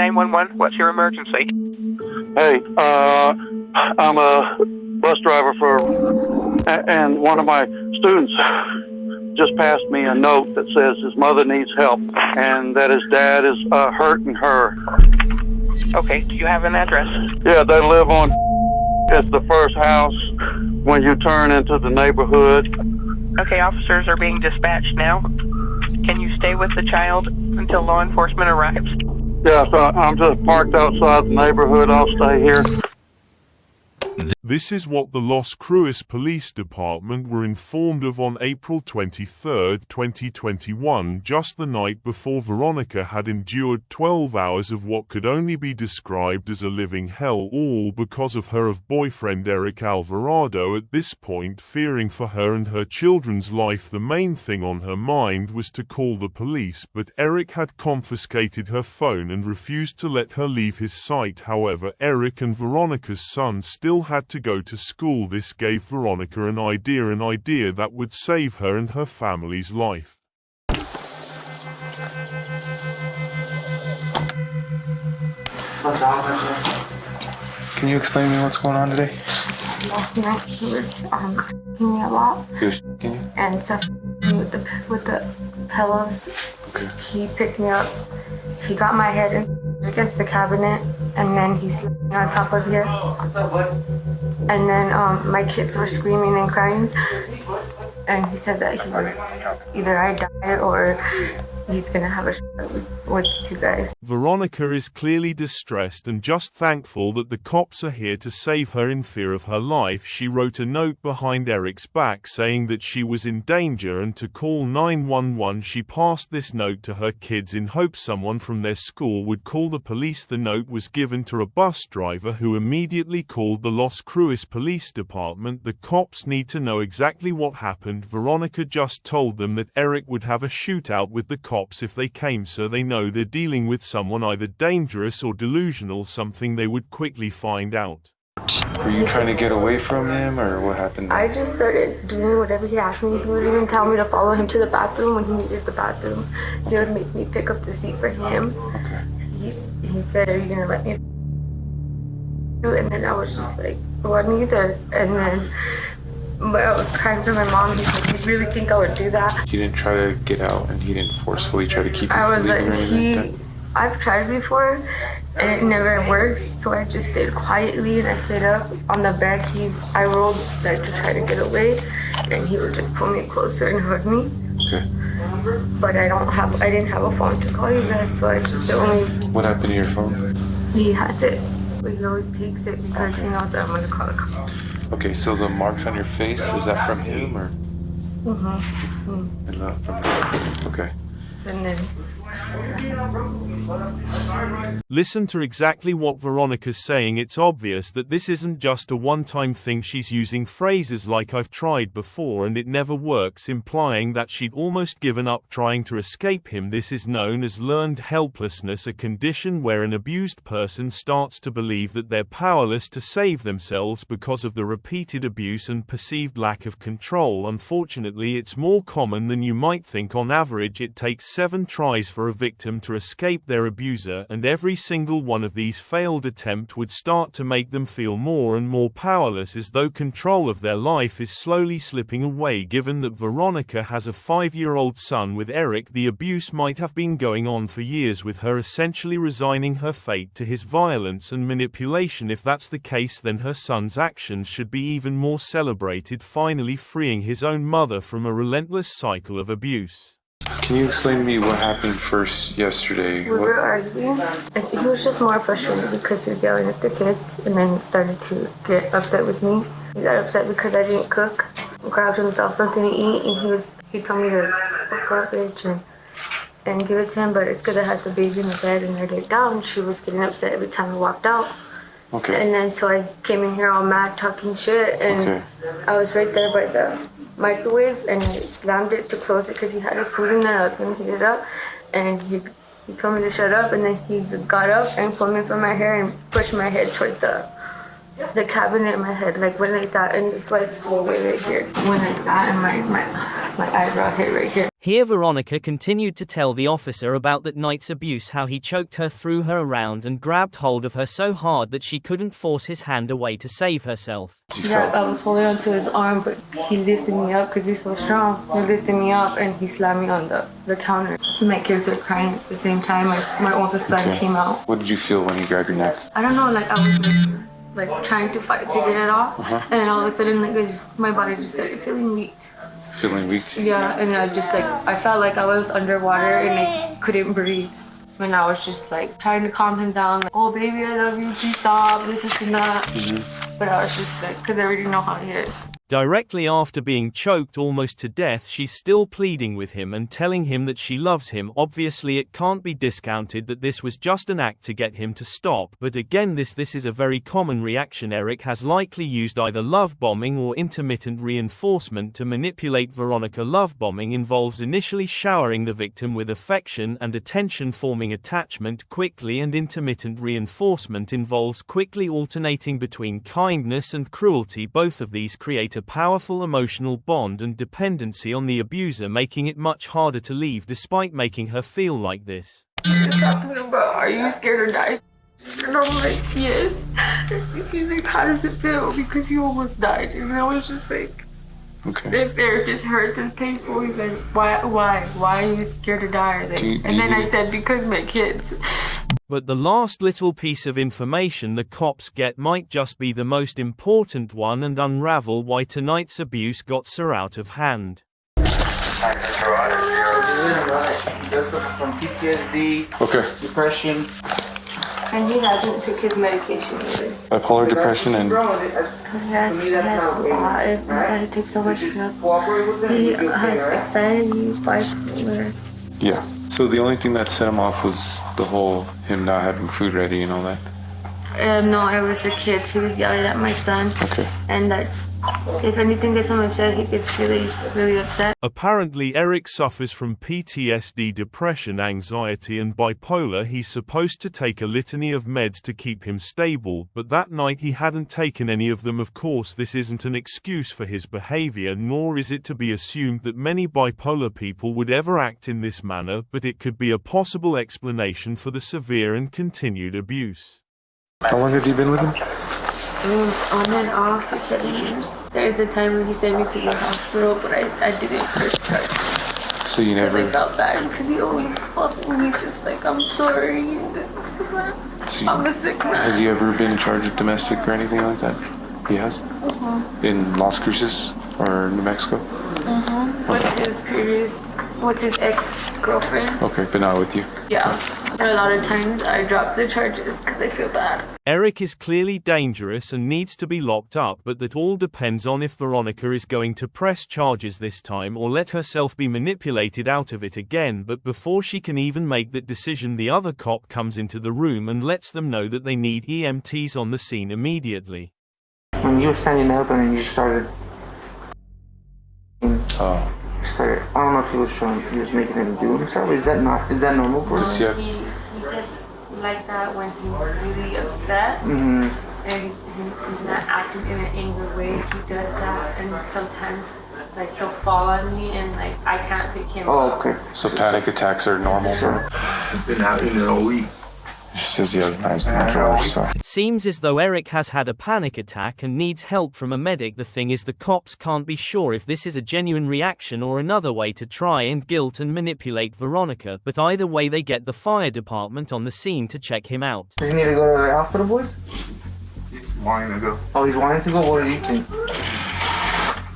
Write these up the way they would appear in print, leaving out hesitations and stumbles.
911. What's your emergency? Hey, I'm a bus driver and one of my students just passed me a note that says his mother needs help and that his dad is hurting her. Okay, do you have an address? Yeah, they live on, it's the first house when you turn into the neighborhood. Okay, officers are being dispatched now. Can you stay with the child until law enforcement arrives? Yeah, so I'm just parked outside the neighborhood. I'll stay here. This is what the Los Cruces Police Department were informed of on April 23, 2021, just the night before Veronica had endured 12 hours of what could only be described as a living hell, all because of her boyfriend Eric Alvarado. At this point, fearing for her and her children's life, the main thing on her mind was to call the police, but Eric had confiscated her phone and refused to let her leave his sight. However, Eric and Veronica's son still had to go to school. This gave Veronica an idea that would save her and her family's life. Can you explain to me what's going on today? Last night he was kicking me a lot. He was kicking you? And so with the pillows. Okay. He picked me up. He got my head against the cabinet, and then he slept on top of here. And then my kids were screaming and crying. And he said that he was either I die or he's gonna have a shot with you guys. Veronica is clearly distressed and just thankful that the cops are here to save her. In fear of her life, she wrote a note behind Eric's back saying that she was in danger and to call 911. She passed this note to her kids in hopes someone from their school would call the police. The note was given to a bus driver who immediately called the Los Cruces Police Department. The cops need to know exactly what happened. Veronica just told them that Eric would have a shootout with the cops if they came, so they know they're dealing with someone either dangerous or delusional, something they would quickly find out. Were you trying to get away from him, or what happened? I just started doing whatever he asked me. He would even tell me to follow him to the bathroom when he needed the bathroom. He would make me pick up the seat for him. Okay. He said, "Are you gonna let me?" And then I was just like, "Well, neither." And then but I was crying for my mom. He said, "You really think I would do that?" You didn't try to get out, and he didn't forcefully try to keep you I from was leaving or like, anything like that? I've tried before, and it never works. So I just stayed quietly, and I stayed up on the bed. I rolled like to try to get away, and he would just pull me closer and hug me. Okay. But I didn't have a phone to call you guys, so I just What happened to your phone? He has it, but he always takes it because he knows that I'm gonna call the cops. Okay, so the marks on your face, is that from him, or? And not from him. Okay. And then Listen to exactly what Veronica's saying. It's obvious that this isn't just a one-time thing. She's using phrases like "I've tried before and it never works," implying that she'd almost given up trying to escape him. This is known as learned helplessness, a condition where an abused person starts to believe that they're powerless to save themselves because of the repeated abuse and perceived lack of control. Unfortunately, it's more common than you might think. On average, it takes 7 tries for a victim to escape their abuser, and every single one of these failed attempts would start to make them feel more and more powerless, as though control of their life is slowly slipping away. Given that Veronica has a 5-year-old son with Eric, the abuse might have been going on for years, with her essentially resigning her fate to his violence and manipulation. If that's the case, then her son's actions should be even more celebrated, finally freeing his own mother from a relentless cycle of abuse. Can you explain to me what happened first yesterday? we were arguing. He was just more frustrated because he was yelling at the kids, and then he started to get upset with me. He got upset because I didn't cook. Grabbed himself something to eat, and he told me to go garbage and give it to him, but it's because I had the baby in the bed and I laid down. She was getting upset every time I walked out. Okay. And then so I came in here all mad talking shit, and I was right there by the microwave, and I slammed it to close it because he had his food in there. I was going to heat it up, and he told me to shut up, and then he got up and pulled me from my hair and pushed my head toward the the cabinet in my head, like went like that, and it's why it's so way right here. Went like that, and my eyebrow hit right here. Here Veronica continued to tell the officer about that night's abuse, how he choked her, threw her around, and grabbed hold of her so hard that she couldn't force his hand away to save herself. Yeah, I was holding onto his arm, but he lifted me up because he's so strong. He lifted me up and he slammed me on the counter. My kids were crying at the same time. My oldest son came out. What did you feel when he grabbed your neck? I don't know, like I was like trying to fight to get it off, and then all of a sudden, like my body just started feeling weak. Feeling weak? Yeah, and I felt like I was underwater and I couldn't breathe. And I was just like trying to calm him down, like, oh baby, I love you, please stop, this is not. But I was just like, because I already know how he is. Directly after being choked almost to death, she's still pleading with him and telling him that she loves him. Obviously, it can't be discounted that this was just an act to get him to stop. But again, this is a very common reaction. Eric has likely used either love bombing or intermittent reinforcement to manipulate Veronica. Love bombing involves initially showering the victim with affection and attention, forming attachment quickly, and intermittent reinforcement involves quickly alternating between kindness and cruelty. Both of these create a powerful emotional bond and dependency on the abuser, making it much harder to leave despite making her feel like this. He's talking about, are you scared or die? And I'm like, yes. He's like, how does it feel? Because you almost died. And I was just like, if it just hurts, it's painful. He's like, why are you scared to die? Like, and then I said, because my kids. But the last little piece of information the cops get might just be the most important one and unravel why tonight's abuse got so out of hand. From PTSD, depression. And he hasn't took his medication either. Bipolar depression and... Yes, it takes so much help. He has anxiety, bipolar. Yeah. So the only thing that set him off was the whole him not having food ready and all that? No, it was the kids. He was yelling at my son. Okay. And that if anything gets him upset, he gets really, really upset. Apparently, Eric suffers from PTSD, depression, anxiety, and bipolar. He's supposed to take a litany of meds to keep him stable, but that night he hadn't taken any of them. Of course, this isn't an excuse for his behavior, nor is it to be assumed that many bipolar people would ever act in this manner, but it could be a possible explanation for the severe and continued abuse. How long have you been with him? On and off for 7 years. There's a time when he sent me to the hospital, but I didn't first try. So you never... I felt bad because he always calls me just like, I'm sorry, this is that. So I'm a sick man. Has he ever been charged with domestic or anything like that? He has? In Las Cruces or New Mexico? With his ex-girlfriend. Okay, but not with you? Yeah. And a lot of times I drop the charges because I feel bad. Eric is clearly dangerous and needs to be locked up, but that all depends on if Veronica is going to press charges this time or let herself be manipulated out of it again. But before she can even make that decision, the other cop comes into the room and lets them know that they need EMTs on the scene immediately. When you were standing up and you started... I don't know if he was making him do himself. Is that normal for him? He gets like that when he's really upset, and he's not acting in an angry way. He does that, and sometimes like he'll fall on me, and like I can't pick him up. Okay. So panic attacks are normal for him? He's been out in all week. She says he has knives in the drawer, so... Seems as though Eric has had a panic attack and needs help from a medic. The thing is, the cops can't be sure if this is a genuine reaction or another way to try and guilt and manipulate Veronica, but either way they get the fire department on the scene to check him out. Does he need to go to the hospital, boys? He's wanting to go. Oh, he's wanting to go? What do you think?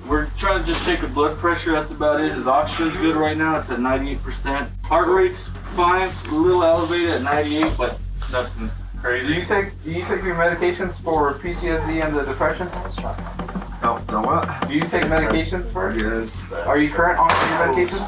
We're trying to just take a blood pressure, that's about it. His oxygen's good right now, it's at 98%. Heart rate's fine, a little elevated at 98, but it's nothing crazy. Do you take your medications for PTSD and the depression? No what? Do you take medications for it? Yes. Are you current on your medications?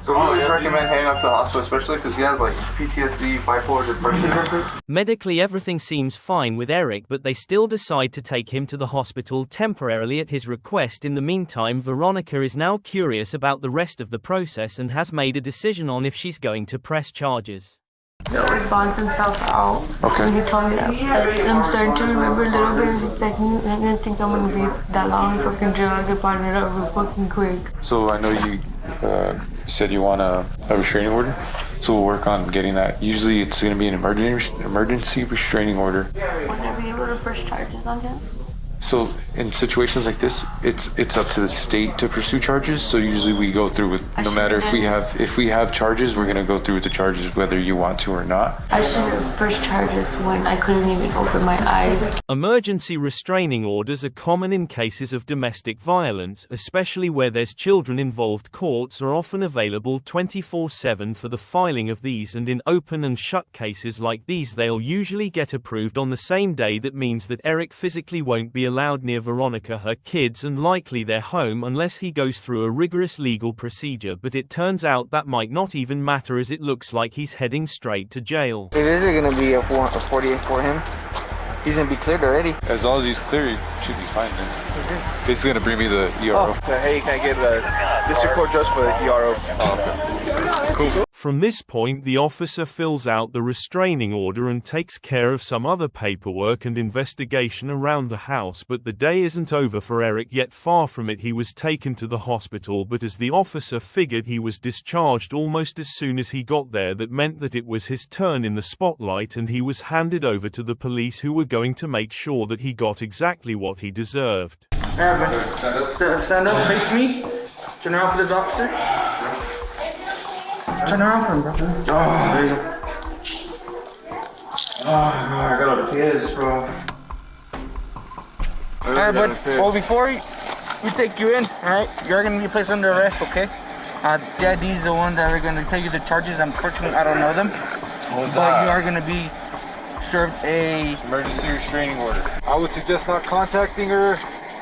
So we always recommend heading up to the hospital, especially because he has like PTSD, bipolar depression. Medically everything seems fine with Eric, but they still decide to take him to the hospital temporarily at his request. In the meantime, Veronica is now curious about the rest of the process and has made a decision on if she's going to press charges. He always bonds himself out. Okay. And he told me that. I'm starting to remember a little bit. It's like, I didn't think I'm gonna be that long in fucking jail. I get bonded up real fucking quick. So I know you said you want a restraining order. So we'll work on getting that. Usually it's going to be an emergency restraining order. Would I be able to press charges on him? So in situations like this, it's up to the state to pursue charges. So usually we go through with, no matter if we have charges, we're gonna go through with the charges whether you want to or not. I should have pressed charges when I couldn't even open my eyes. Emergency restraining orders are common in cases of domestic violence, especially where there's children involved. Courts are often available 24/7 for the filing of these, and in open and shut cases like these they'll usually get approved on the same day. That means that Eric physically won't be allowed near Veronica, her kids, and likely their home unless he goes through a rigorous legal procedure. But it turns out that might not even matter, as it looks like he's heading straight to jail. It is going to be a 48 for him. He's going to be cleared already. As long as he's clear, he should be fine then. It's going to bring me the ERO. Hey, can I get a district court judge for the ERO? Cool. From this point, the officer fills out the restraining order and takes care of some other paperwork and investigation around the house. But the day isn't over for Eric yet. Far from it. He was taken to the hospital, but as the officer figured, he was discharged almost as soon as he got there. That meant that it was his turn in the spotlight, and he was handed over to the police, who were going to make sure that he got exactly what he deserved. Stand up, face me. Turn around for this officer. Turn around for him, bro. There you go. Oh, man, I got a piss, bro. Alright, bud. Well, before we take you in, alright, you're going to be placed under arrest, okay? CID is the one that are going to take you the charges. Unfortunately, I don't know them. But you are going to be served a Emergency restraining order. I would suggest not contacting her,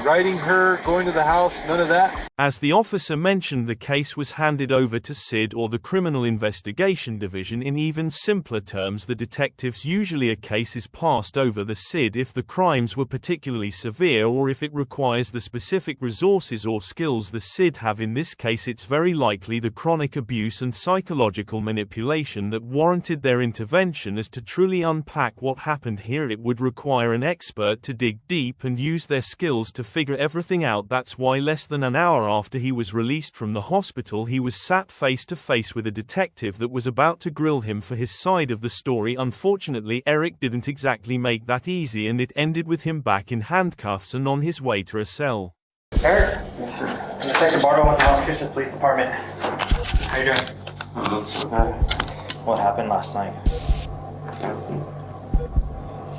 writing her, going to the house, none of that. As the officer mentioned, the case was handed over to SID, or the Criminal Investigation Division. In even simpler terms, the detectives. Usually a case is passed over the SID if the crimes were particularly severe, or if it requires the specific resources or skills the SID have. In this case, it's very likely the chronic abuse and psychological manipulation that warranted their intervention. As to truly unpack what happened here, it would require an expert to dig deep and use their skills to figure everything out. That's why less than an hour after he was released from the hospital, he was sat face to face with a detective that was about to grill him for his side of the story. Unfortunately, Eric didn't exactly make that easy, and it ended with him back in handcuffs and on his way to a cell. Eric, Detective Bardo with the Las Cruces Police Department. How you doing? What happened last night?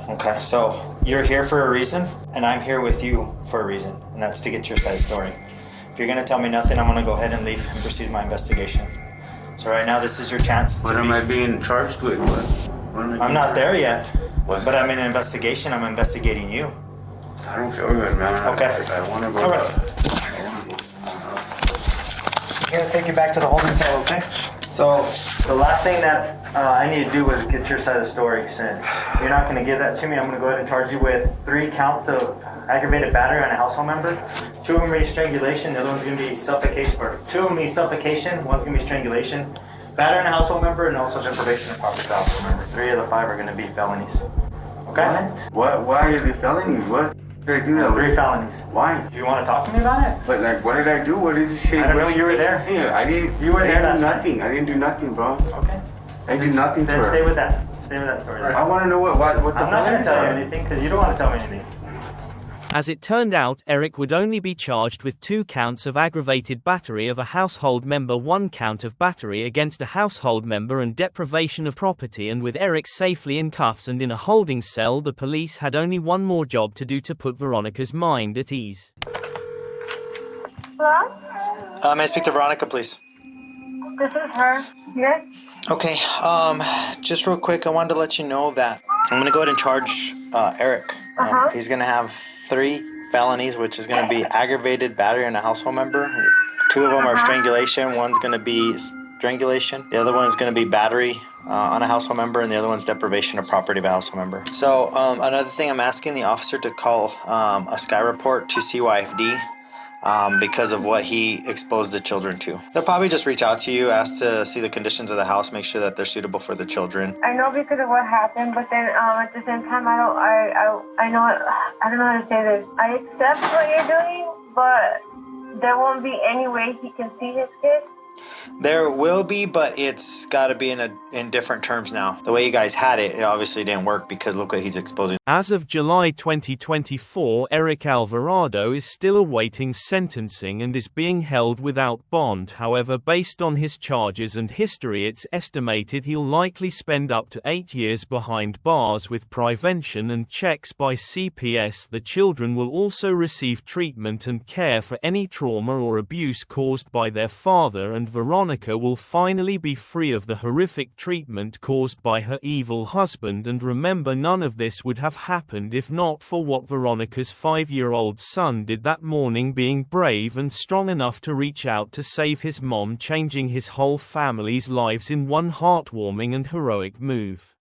Okay, so you're here for a reason, and I'm here with you for a reason, and that's to get your side story. If you're going to tell me nothing, I'm going to go ahead and leave and proceed my investigation. So right now, this is your chance. What am I being charged with? I'm not there yet, but I'm in an investigation. I'm investigating you. I don't feel good, man. Okay. I want to go. All right. I'm going to take you back to the holding cell, okay? So the last thing that I need to do is get your side of the story. Since you're not going to give that to me, I'm going to go ahead and charge you with 3 counts of aggravated battery on a household member. 2 of them are strangulation, the other one's going to be suffocation, or 2 of them is suffocation, one's going to be strangulation, battery on a household member, and also deprivation of property of a household member. 3 of the 5 are going to be felonies. Okay? What? Why are they felonies? What did I do that? 3 felonies. Why? Do you want to talk to me about it? But like, what did I do? What did you say? I don't know, you were there. I didn't. You were there last night. Nothing. I didn't do nothing, bro. Okay. I did nothing to Then her. stay with that. Stay with that story. I want to know what the I'm not going to tell you anything because you don't want to tell me anything. As it turned out, Eric would only be charged with 2 counts of aggravated battery of a household member, 1 count of battery against a household member, and deprivation of property. And with Eric safely in cuffs and in a holding cell, the police had only one more job to do to put Veronica's mind at ease. Hello? May I speak to Veronica, please? This is her. Yes? Okay, just real quick, I wanted to let you know that I'm going to go ahead and charge Eric. He's going to have 3 felonies, which is going to be aggravated battery on a household member. 2 of them are strangulation. One's going to be strangulation. The other one's going to be battery on a household member, and the other one's deprivation of property of a household member. So another thing, I'm asking the officer to call a Sky report to CYFD. because of what he exposed the children to. They'll probably just reach out to you, ask to see the conditions of the house, make sure that they're suitable for the children. I know because of what happened, but then at the same time, I don't know how to say this. I accept what you're doing, but there won't be any way he can see his kid. There will be, but it's got to be in different terms now. The way you guys had it, it obviously didn't work because look what he's exposing. As of July 2024, Eric Alvarado is still awaiting sentencing and is being held without bond. However, based on his charges and history, it's estimated he'll likely spend up to 8 years behind bars with prevention and checks by CPS. The children will also receive treatment and care for any trauma or abuse caused by their father, and Veronica will finally be free of the horrific treatment caused by her evil husband. And remember, none of this would have happened if not for what Veronica's 5-year-old son did that morning, being brave and strong enough to reach out to save his mom, changing his whole family's lives in one heartwarming and heroic move.